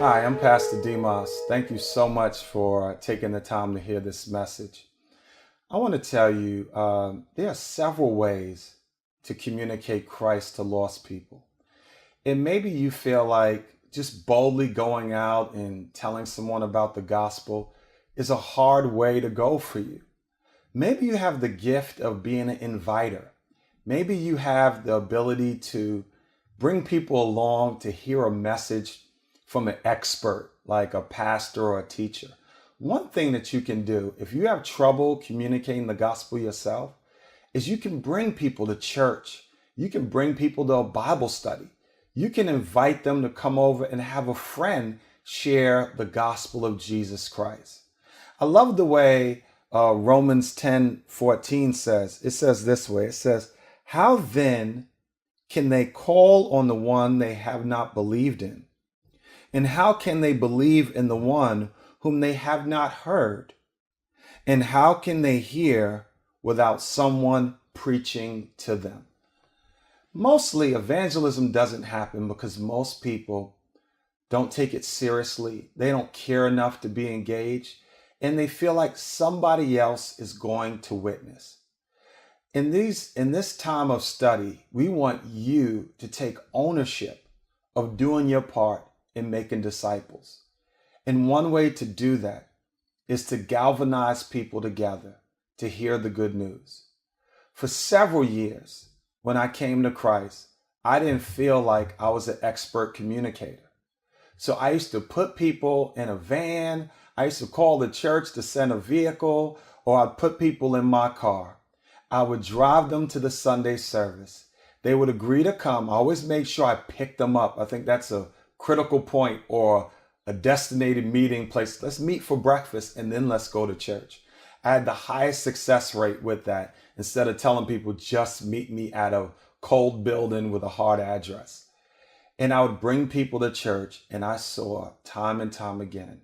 Hi, I'm Pastor Dimas. Thank you so much for taking the time to hear this message. I want to tell you there are several ways to communicate Christ to lost people. And maybe you feel like just boldly going out and telling someone about the gospel is a hard way to go for you. Maybe you have the gift of being an inviter. Maybe you have the ability to bring people along to hear a message from an expert like a pastor or a teacher. One thing that you can do if you have trouble communicating the gospel yourself is you can bring people to church. You can bring people to a Bible study. You can invite them to come over and have a friend share the gospel of Jesus Christ. I love the way Romans 10:14 says. It says this way. It says, "How then can they call on the one they have not believed in? And how can they believe in the one whom they have not heard? And how can they hear without someone preaching to them?" Mostly evangelism doesn't happen because most people don't take it seriously. They don't care enough to be engaged, and they feel like somebody else is going to witness. In this time of study, we want you to take ownership of doing your part in making disciples. And one way to do that is to galvanize people together to hear the good news. For several years, when I came to Christ, I didn't feel like I was an expert communicator. So I used to put people in a van. I used to call the church to send a vehicle, or I'd put people in my car. I would drive them to the Sunday service. They would agree to come. I always make sure I pick them up. I think that's a critical point, or a designated meeting place. Let's meet for breakfast and then let's go to church. I had the highest success rate with that instead of telling people just meet me at a cold building with a hard address. And I would bring people to church, and I saw time and time again,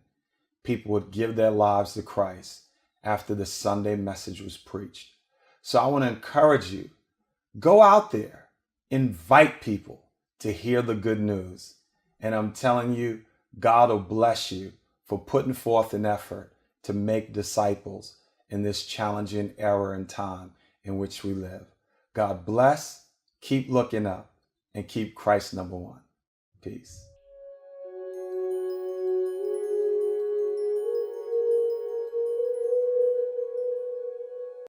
people would give their lives to Christ after the Sunday message was preached. So I want to encourage you, go out there, invite people to hear the good news. And I'm telling you, God will bless you for putting forth an effort to make disciples in this challenging era and time in which we live. God bless, keep looking up, and keep Christ number one. Peace.